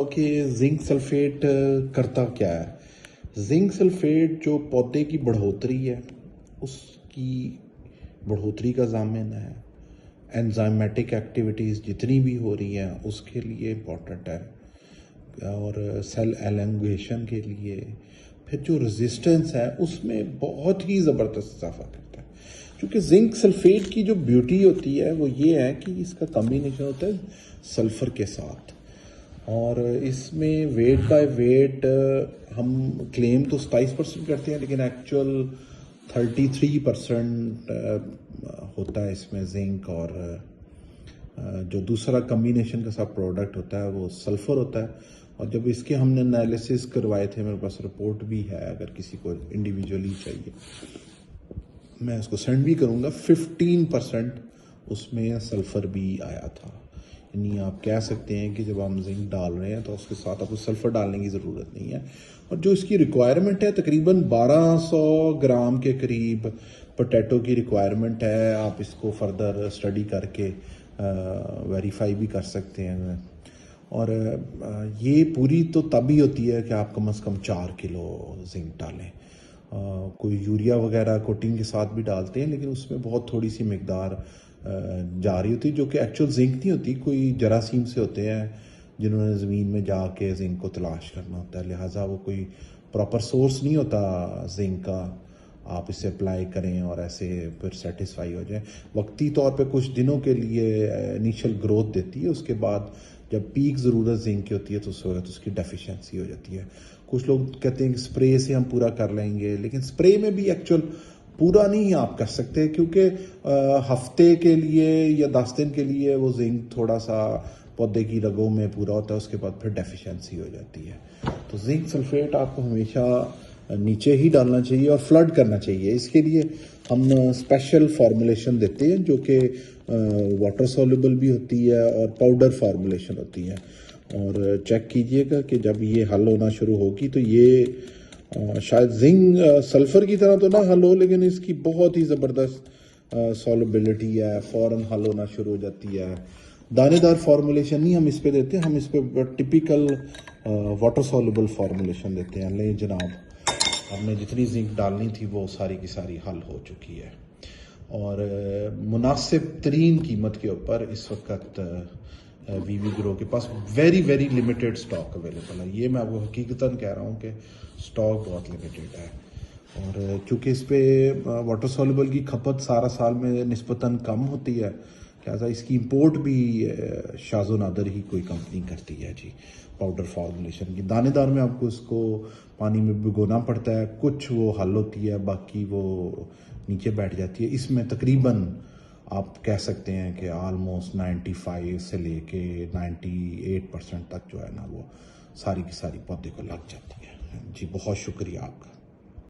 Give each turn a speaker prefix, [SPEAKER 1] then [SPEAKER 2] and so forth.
[SPEAKER 1] कि zinc sulphate करता क्या है। जिंक सल्फेट जो पौधे की बढ़ोतरी है उसकी बढ़ोतरी का ज़ामिन है। एंजाइमेटिक एक्टिविटीज़ जितनी भी हो रही हैं उसके लिए इम्पोर्टेंट है और सेल एलंगेशन के लिए। फिर जो रेजिस्टेंस है उसमें बहुत ही ज़बरदस्त इजाफा करता है। क्योंकि जिंक सल्फेट की जो ब्यूटी होती है वो ये है कि इसका कम्बिनेशन होता है सल्फ़र के साथ, और इसमें वेट बाय वेट हम क्लेम तो 27% करते हैं लेकिन एक्चुअल 33% होता है इसमें जिंक। और जो दूसरा कम्बिनेशन का सब प्रोडक्ट होता है वो सल्फ़र होता है। और जब इसके हमने एनालिसिस करवाए थे, मेरे पास रिपोर्ट भी है, अगर किसी को इंडिविजुअली चाहिए मैं उसको सेंड भी करूँगा। 15% उसमें सल्फ़र भी आया था। यानी आप कह सकते हैं कि जब हम जिंक डाल रहे हैं तो उसके साथ आपको सल्फ़र डालने की ज़रूरत नहीं है। और जो इसकी रिक्वायरमेंट है तकरीबन 1200 ग्राम के करीब पोटैटो की रिक्वायरमेंट है। आप इसको फर्दर स्टडी करके वेरीफाई भी कर सकते हैं। और ये पूरी तो तभी होती है कि आप कम से कम 4 किलो जिंक डालें। कोई यूरिया वगैरह कोटिंग के साथ भी डालते हैं लेकिन उसमें बहुत थोड़ी सी मकदार जा रही होती है, जो कि एक्चुअल जिंक नहीं होती, कोई जरासीम से होते हैं जिन्होंने ज़मीन में जाके जिंक को तलाश करना होता है। लिहाजा वो कोई प्रॉपर सोर्स नहीं होता जिंक का। आप इसे अप्लाई करें और ऐसे फिर सेटिस्फाई हो जाए। वक्ती तौर पे कुछ दिनों के लिए इनिशियल ग्रोथ देती है, उसके बाद जब पीक ज़रूरत जिंक की होती है तो उस वक्त उसकी डेफिशिएंसी हो जाती है। कुछ लोग कहते हैं कि स्प्रे से हम पूरा कर लेंगे, लेकिन स्प्रे में भी एक्चुअल पूरा नहीं आप कर सकते, क्योंकि हफ्ते के लिए या 10 दिन के लिए वो जिंक थोड़ा सा पौधे की रगों में पूरा होता है, उसके बाद फिर डेफिशिएंसी हो जाती है। तो जिंक सल्फेट आपको हमेशा नीचे ही डालना चाहिए और फ्लड करना चाहिए। इसके लिए हम स्पेशल फार्मूलेशन देते हैं जो कि वाटर सॉल्युबल भी होती है और पाउडर फार्मूलेशन होती है। और चेक कीजिएगा कि जब ये हल होना शुरू होगी तो ये शायद जिंक सल्फ़र की तरह तो ना हल हो, लेकिन इसकी बहुत ही ज़बरदस्त सॉल्युबिलिटी है, फ़ौरन हल होना शुरू हो जाती है। दानेदार फार्मूलेशन नहीं हम इस पे देते, हम इस पे टिपिकल वाटर सॉल्युबल फार्मूलेशन देते हैं। ले जनाब, हमने जितनी जिंक डालनी थी वो सारी की सारी हल हो चुकी है और मुनासिब तरीन कीमत के ऊपर इस वक्त वीवी ग्रो के पास very very limited stock available है। ये मैं आपको हकीकतन कह रहा हूँ कि स्टॉक बहुत लिमिटेड है। और चूँकि इस पर वाटर सॉल्युबल की खपत सारा साल में निस्बतन कम होती है, लिहाजा इसकी इंपोर्ट भी शाज़ो नादर ही कोई कंपनी करती है जी। पाउडर फार्मूलेशन की दानेदार में आपको इसको पानी में भिगोना पड़ता है, कुछ वो हल होती है, बाकी वो नीचे बैठ जाती है। इसमें तकरीबन आप कह सकते हैं कि आलमोस्ट 95 से लेके 98% तक जो है ना वो सारी की सारी पौधे को लग जाती है जी। बहुत शुक्रिया आपका।